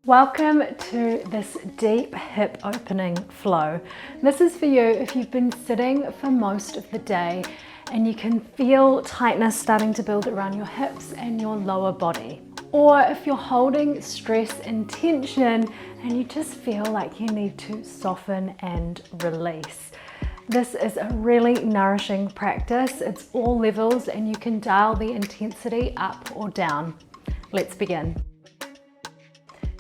Welcome to this deep hip opening flow. This is for you if you've been sitting for most of the day and you can feel tightness starting to build around your hips and your lower body. Or if you're holding stress and tension and you just feel like you need to soften and release. This is a really nourishing practice. It's all levels and you can dial the intensity up or down. Let's begin.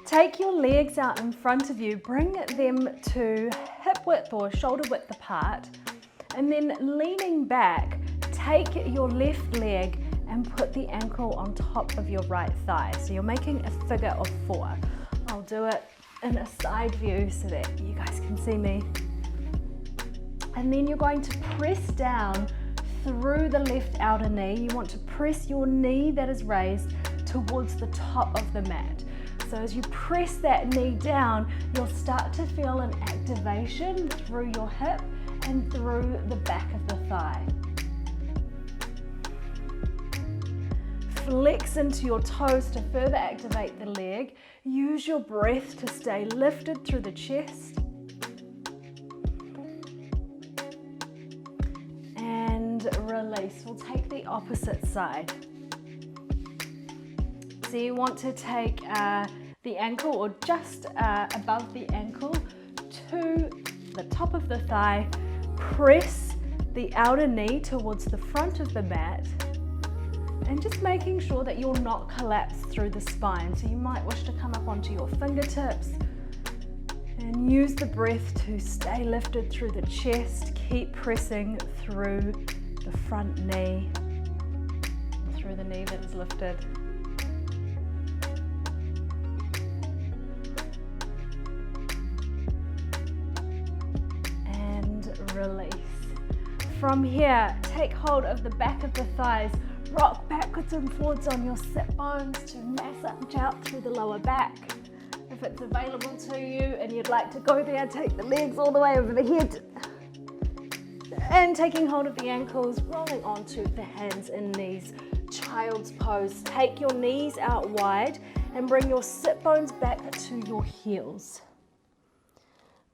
Take your legs out in front of you, bring them to hip width or shoulder width apart, and then leaning back, take your left leg and put the ankle on top of your right thigh. So you're making a figure of 4. I'll do it in a side view so that you guys can see me. And then you're going to press down through the left outer knee. You want to press your knee that is raised towards the top of the mat. So as you press that knee down, you'll start to feel an activation through your hip and through the back of the thigh. Flex into your toes to further activate the leg. Use your breath to stay lifted through the chest. And release. We'll take the opposite side. So you want to take the ankle or just above the ankle to the top of the thigh. Press the outer knee towards the front of the mat and just making sure that you're not collapsed through the spine. So you might wish to come up onto your fingertips and use the breath to stay lifted through the chest. Keep pressing through the front knee, through the knee that is lifted. Release. From here, take hold of the back of the thighs, rock backwards and forwards on your sit bones to massage out through the lower back. If it's available to you and you'd like to go there, take the legs all the way over the head and taking hold of the ankles, rolling onto the hands and knees, child's pose. Take your knees out wide and bring your sit bones back to your heels.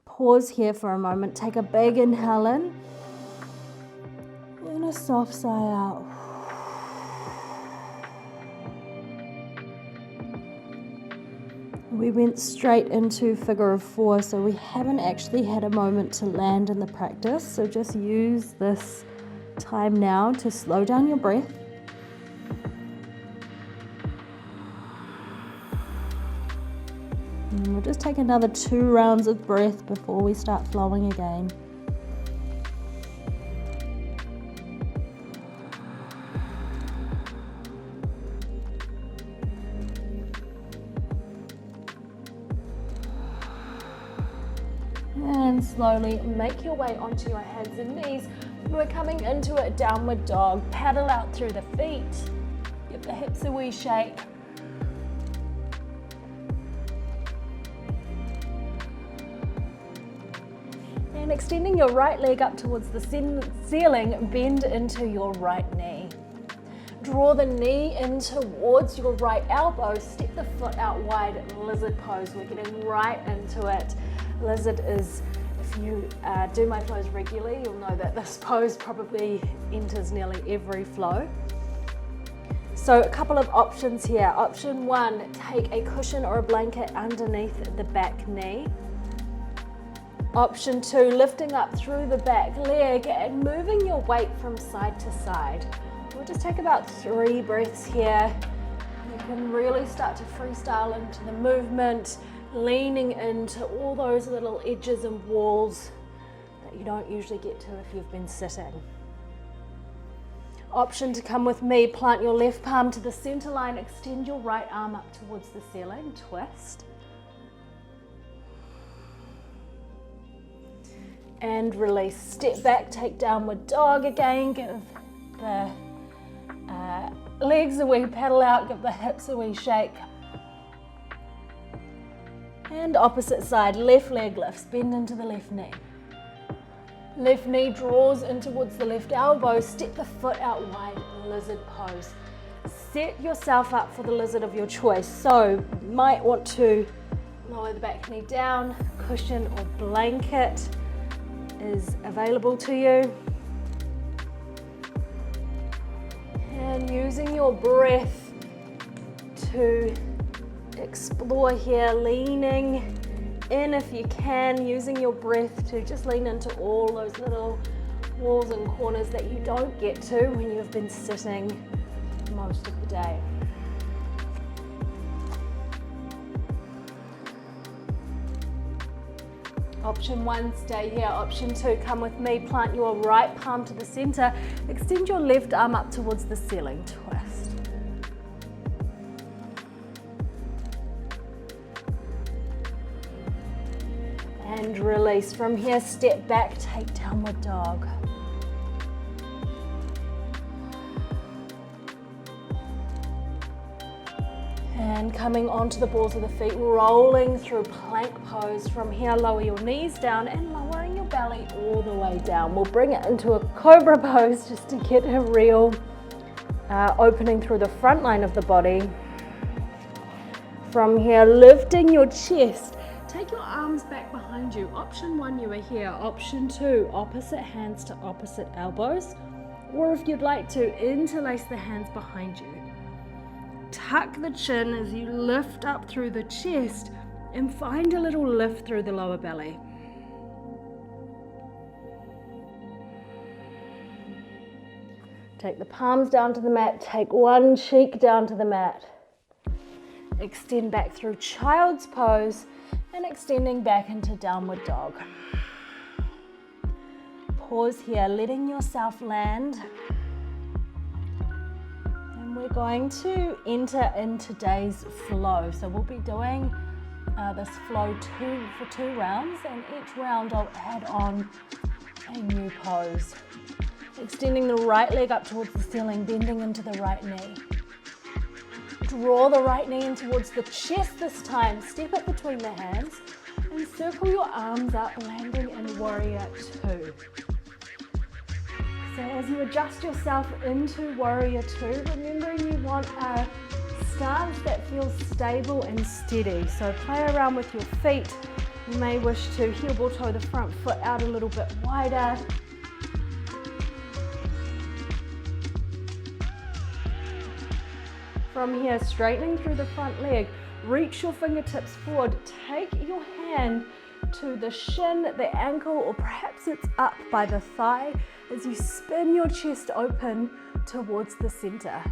Pause here for a moment, take a big inhale in and a soft sigh out. We went straight into figure of 4, so we haven't actually had a moment to land in the practice, so just use this time now to slow down your breath. And we'll just take another 2 rounds of breath before we start flowing again. And slowly make your way onto your hands and knees. We're coming into a downward dog. Paddle out through the feet. Give the hips a wee shake. And extending your right leg up towards the ceiling, bend into your right knee. Draw the knee in towards your right elbow, step the foot out wide, lizard pose. We're getting right into it. Lizard is, if you do my flows regularly, you'll know that this pose probably enters nearly every flow. So a couple of options here. Option 1, take a cushion or a blanket underneath the back knee. Option 2, lifting up through the back leg and moving your weight from side to side. We'll just take about 3 breaths here. You can really start to freestyle into the movement, leaning into all those little edges and walls that you don't usually get to if you've been sitting. Option to come with me, plant your left palm to the center line, extend your right arm up towards the ceiling, twist. And release. Step back, take downward dog again, give the legs a wee paddle out, give the hips a wee shake. And opposite side, left leg lifts, bend into the left knee. Left knee draws in towards the left elbow, step the foot out wide, lizard pose. Set yourself up for the lizard of your choice. So you might want to Lower the back knee down, cushion or blanket is available to you. And using your breath to explore here, leaning in if you can, using your breath to just lean into all those little walls and corners that you don't get to when you've been sitting most of the day. Option 1, stay here. Option 2, come with me, plant your right palm to the center, extend your left arm up towards the ceiling, twist. And release. From here, step back, take downward dog. And coming onto the balls of the feet, rolling through plank pose. From here, lower your knees down and lowering your belly all the way down. We'll bring it into a cobra pose just to get a real opening through the front line of the body. From here, lifting your chest. Take your arms back behind you. Option 1, you are here. Option 2, opposite hands to opposite elbows. Or if you'd like to, interlace the hands behind you. Tuck the chin as you lift up through the chest and find a little lift through the lower belly. Take the palms down to the mat. Take one cheek down to the mat. Extend back through child's pose and extending back into downward dog. Pause here, letting yourself land. And we're going to enter in today's flow. So we'll be doing this flow for 2 rounds, and each round I'll add on a new pose. Extending the right leg up towards the ceiling, bending into the right knee. Draw the right knee in towards the chest this time. Step it between the hands and circle your arms up, landing in warrior 2. So as you adjust yourself into warrior 2, remembering you want a stance that feels stable and steady. So play around with your feet. You may wish to heel ball toe the front foot out a little bit wider. From here, straightening through the front leg, reach your fingertips forward, take your hand to the shin, the ankle, or perhaps it's up by the thigh as you spin your chest open towards the center.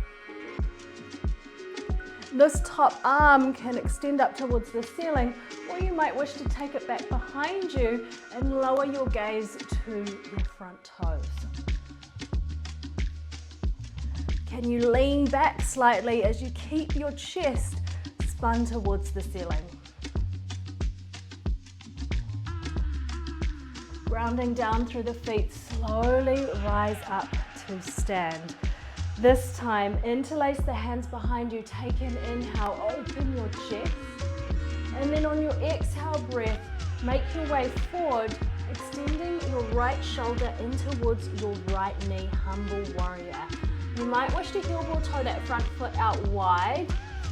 This top arm can extend up towards the ceiling, or you might wish to take it back behind you and lower your gaze to your front toes. Can you lean back slightly as you keep your chest spun towards the ceiling? Grounding down through the feet, slowly rise up to stand. This time, interlace the hands behind you, take an inhale, open your chest, and then on your exhale breath, make your way forward, extending your right shoulder in towards your right knee, humble warrior. You might wish to heel ball toe that front foot out wide,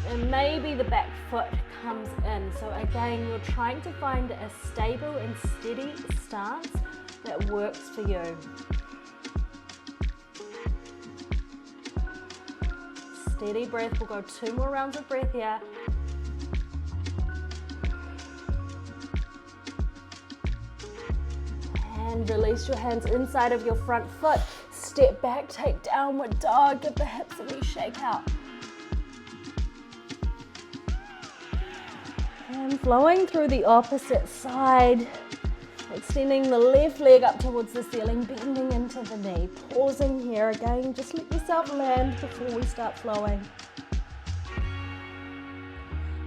and maybe the back foot comes in. So again, you're trying to find a stable and steady stance that works for you. Steady breath. We'll go 2 more rounds of breath here. And release your hands inside of your front foot. Step back, take downward dog, give the hips a wee shake out. And flowing through the opposite side, extending the left leg up towards the ceiling, bending into the knee. Pausing here again, just let yourself land before we start flowing.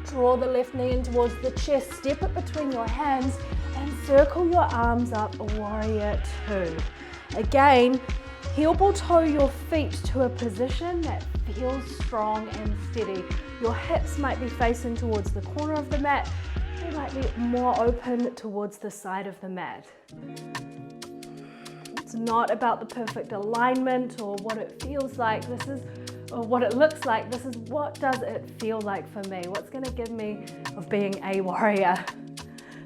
Draw the left knee in towards the chest, step it between your hands and circle your arms up, warrior 2. Again, heel ball toe your feet to a position that feels strong and steady. Your hips might be facing towards the corner of the mat. They might be more open towards the side of the mat. It's not about the perfect alignment or what it feels like. This is or what it looks like. This is what does it feel like for me? What's going to give me of being a warrior?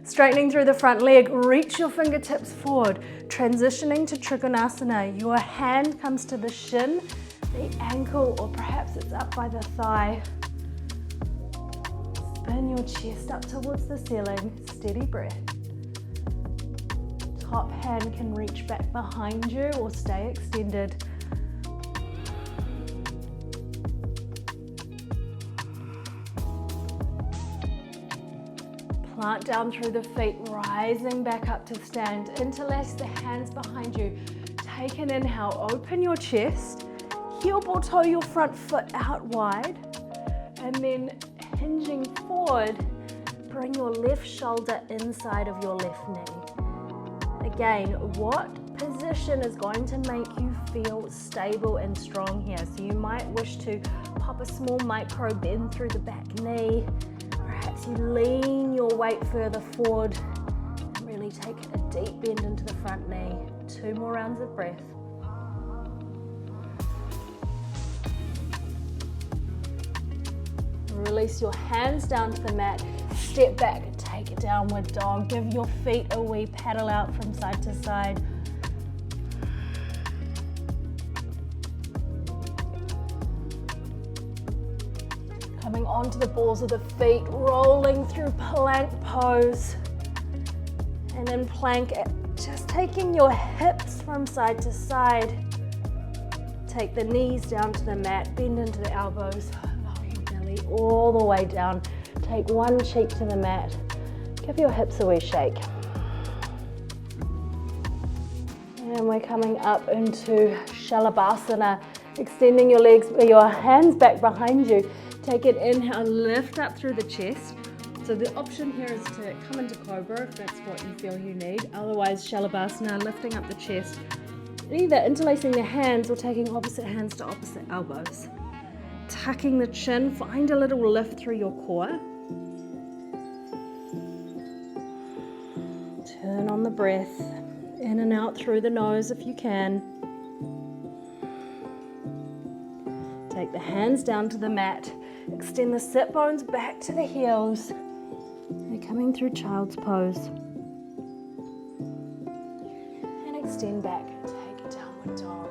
Straightening through the front leg, reach your fingertips forward, transitioning to Trikonasana. Your hand comes to the shin, the ankle, or perhaps it's up by the thigh. Spin your chest up towards the ceiling, steady breath. Top hand can reach back behind you or stay extended. Plant down through the feet, rising back up to stand. Interlace the hands behind you. Take an inhale, open your chest. Heel ball toe your front foot out wide. And then hinging forward, bring your left shoulder inside of your left knee. Again, what position is going to make you feel stable and strong here? So you might wish to pop a small micro bend through the back knee. Perhaps you lean your weight further forward and really take a deep bend into the front knee. 2 more rounds of breath. Release your hands down to the mat. Step back, take a downward dog. Give your feet a wee paddle out from side to side. Coming onto the balls of the feet, rolling through plank pose. And in plank, just taking your hips from side to side. Take the knees down to the mat, bend into the elbows, lower your belly all the way down. Take one cheek to the mat. Give your hips a wee shake. And we're coming up into Shalabhasana, extending your legs, your hands back behind you. Take an inhale, lift up through the chest. So the option here is to come into Cobra if that's what you feel you need. Otherwise, Shalabhasana, lifting up the chest. Either interlacing the hands or taking opposite hands to opposite elbows. Tucking the chin, find a little lift through your core. Turn on the breath, in and out through the nose if you can. Take the hands down to the mat. Extend the sit bones back to the heels. And coming through child's pose. And extend back. Take a downward dog.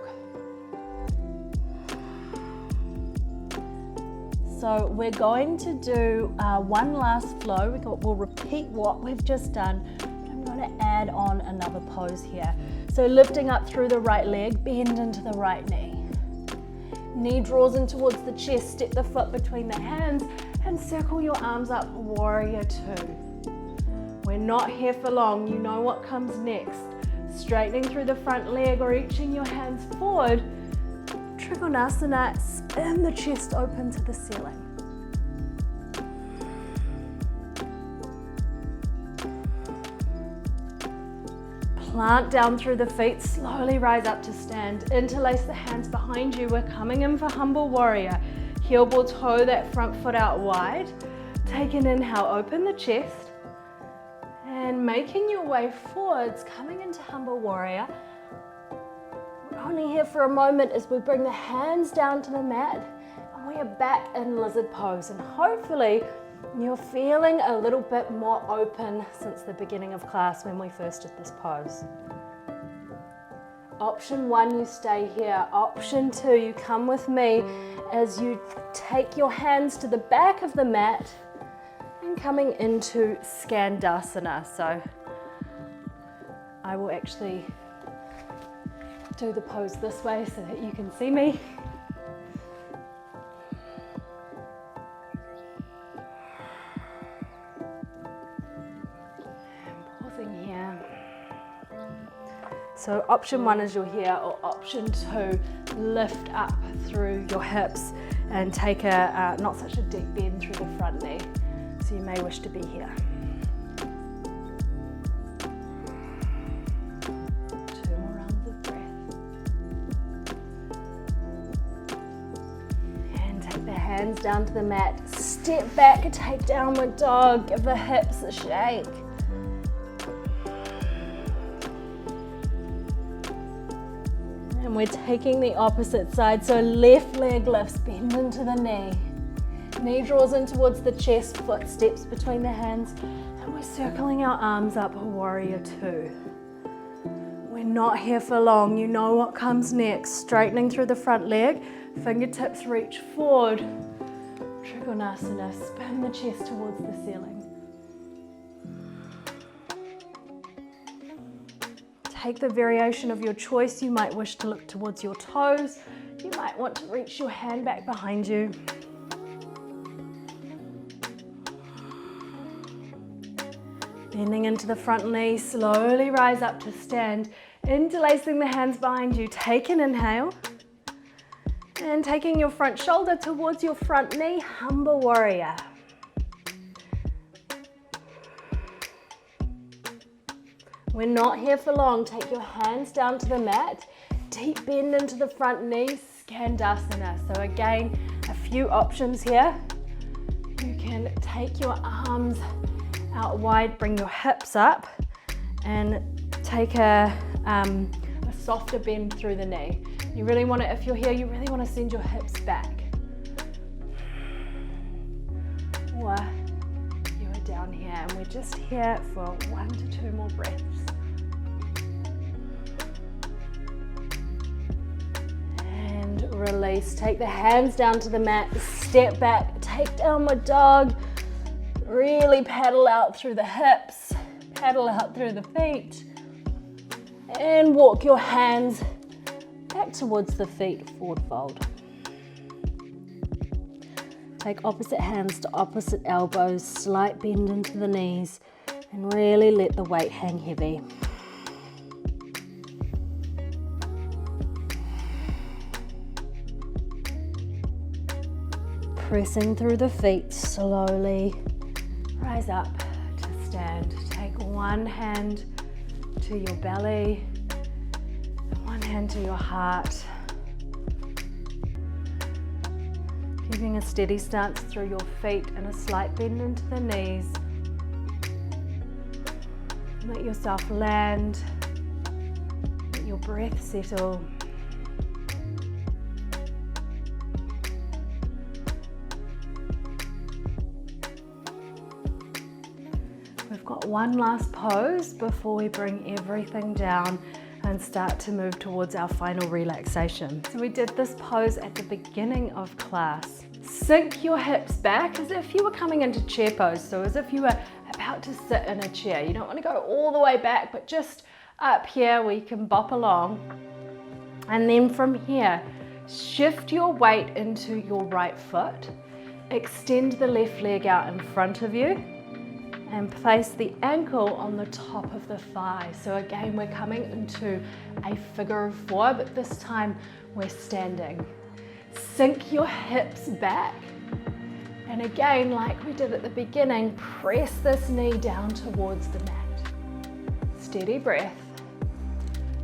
So we're going to do one last flow. We'll repeat what we've just done. I'm going to add on another pose here. So lifting up through the right leg, bend into the right knee. Knee draws in towards the chest, step the foot between the hands and circle your arms up, warrior 2. We're not here for long, you know what comes next. Straightening through the front leg, reaching your hands forward. Trikonasana, spin the chest open to the ceiling. Plant down through the feet, slowly rise up to stand. Interlace the hands behind you. We're coming in for humble warrior. Heel ball toe that front foot out wide. Take an inhale, open the chest. And making your way forwards, coming into humble warrior. We're only here for a moment as we bring the hands down to the mat. And we are back in lizard pose. And hopefully, you're feeling a little bit more open since the beginning of class when we first did this pose. Option 1, you stay here. Option 2, you come with me as you take your hands to the back of the mat and coming into Skandasana. So I will actually do the pose this way so that you can see me. So option 1 is you're here, or option 2, lift up through your hips and take a not such a deep bend through the front knee. So you may wish to be here. 2 more rounds of breath. And take the hands down to the mat. Step back, take downward dog, give the hips a shake. And we're taking the opposite side. So left leg lifts, bend into the knee. Knee draws in towards the chest, foot steps between the hands. And we're circling our arms up, warrior two. We're not here for long. You know what comes next. Straightening through the front leg, fingertips reach forward. Trikonasana, spin the chest towards the ceiling. Take the variation of your choice. You might wish to look towards your toes. You might want to reach your hand back behind you. Bending into the front knee, slowly rise up to stand. Interlacing the hands behind you. Take an inhale. And taking your front shoulder towards your front knee, humble warrior. We're not here for long. Take your hands down to the mat. Deep bend into the front knee, Skandasana. So again, a few options here. You can take your arms out wide, bring your hips up, and take a softer bend through the knee. You really want to, if you're here, you really want to send your hips back. Or you are down here, and we're just here for 1 to 2 more breaths. And release. Take the hands down to the mat, step back, take downward dog. Really paddle out through the hips, paddle out through the feet, and walk your hands back towards the feet, forward fold. Take opposite hands to opposite elbows, slight bend into the knees, and really let the weight hang heavy. Pressing through the feet slowly. Rise up to stand. Take one hand to your belly, one hand to your heart. Keeping a steady stance through your feet and a slight bend into the knees. Let yourself land. Let your breath settle. We've got one last pose before we bring everything down and start to move towards our final relaxation. So we did this pose at the beginning of class. Sink your hips back as if you were coming into chair pose. So as if you were about to sit in a chair. You don't want to go all the way back, but just up here where you can bop along. And then from here, shift your weight into your right foot. Extend the left leg out in front of you. And place the ankle on the top of the thigh. So again, we're coming into a figure of 4, but this time we're standing. Sink your hips back. And again, like we did at the beginning, press this knee down towards the mat. Steady breath.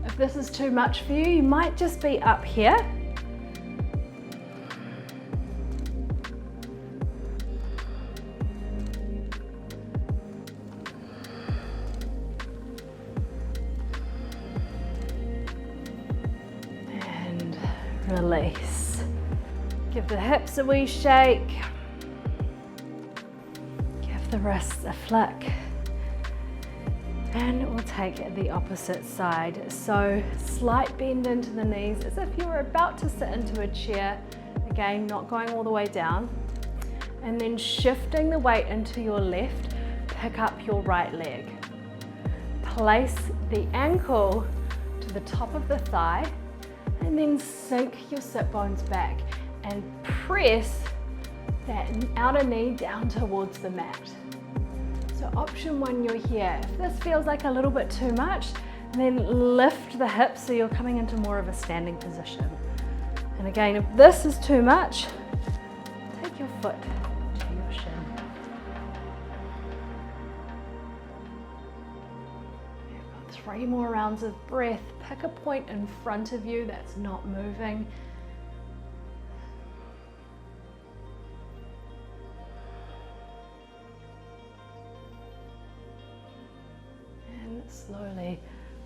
If this is too much for you, you might just be up here. Release. Give the hips a wee shake. Give the wrists a flick. And we'll take the opposite side. So slight bend into the knees as if you were about to sit into a chair. Again, not going all the way down. And then shifting the weight into your left, pick up your right leg. Place the ankle to the top of the thigh. And then sink your sit bones back and press that outer knee down towards the mat. So option 1, you're here. If this feels like a little bit too much, then lift the hips so you're coming into more of a standing position. And again, if this is too much, take your foot to your shin. 3 more rounds of breath. Pick a point in front of you that's not moving. And slowly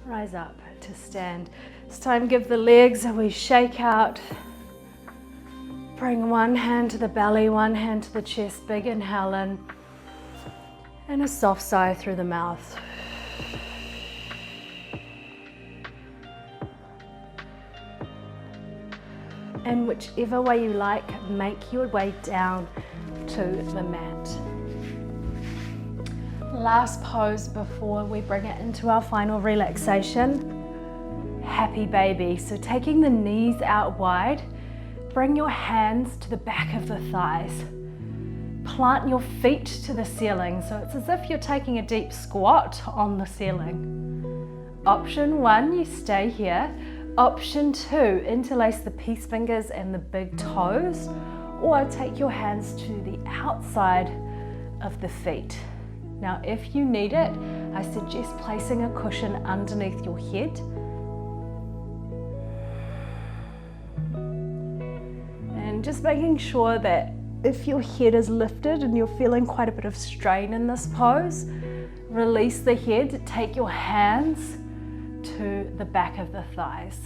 rise up to stand. It's time to give the legs a wee shake out. Bring one hand to the belly, one hand to the chest, big inhale in, and a soft sigh through the mouth. And whichever way you like, make your way down to the mat. Last pose before we bring it into our final relaxation, happy baby. So taking the knees out wide, bring your hands to the back of the thighs. Plant your feet to the ceiling, so it's as if you're taking a deep squat on the ceiling. Option 1, you stay here. Option 2, interlace the peace fingers and the big toes, or take your hands to the outside of the feet. Now, if you need it, I suggest placing a cushion underneath your head. And just making sure that if your head is lifted and you're feeling quite a bit of strain in this pose, release the head, take your hands to the back of the thighs.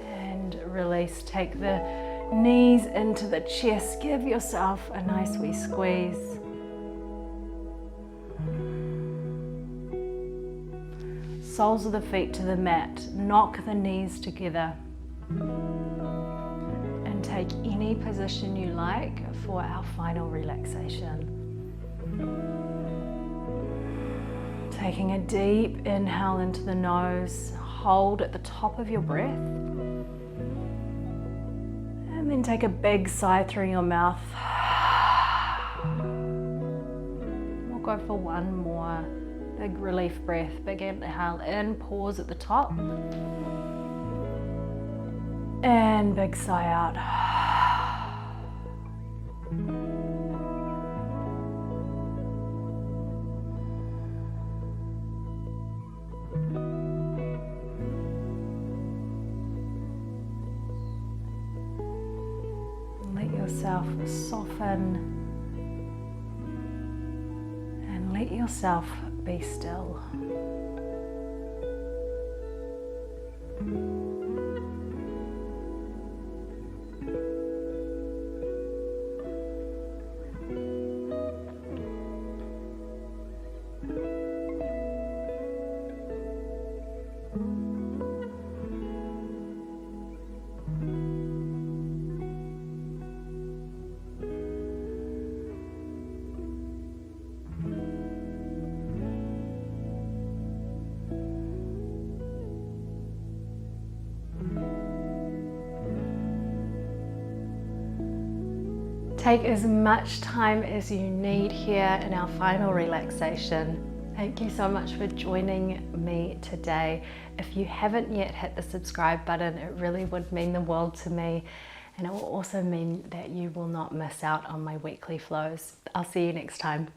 And release, take the knees into the chest, give yourself a nice wee squeeze. Soles of the feet to the mat, knock the knees together. And take any position you like for our final relaxation. Taking a deep inhale into the nose, hold at the top of your breath. And then take a big sigh through your mouth. We'll go for one more. Big relief breath, big inhale in, pause at the top. And big sigh out. Let yourself soften and let yourself be still. Take as much time as you need here in our final relaxation. Thank you so much for joining me today. If you haven't yet hit the subscribe button, it really would mean the world to me, and it will also mean that you will not miss out on my weekly flows. I'll see you next time.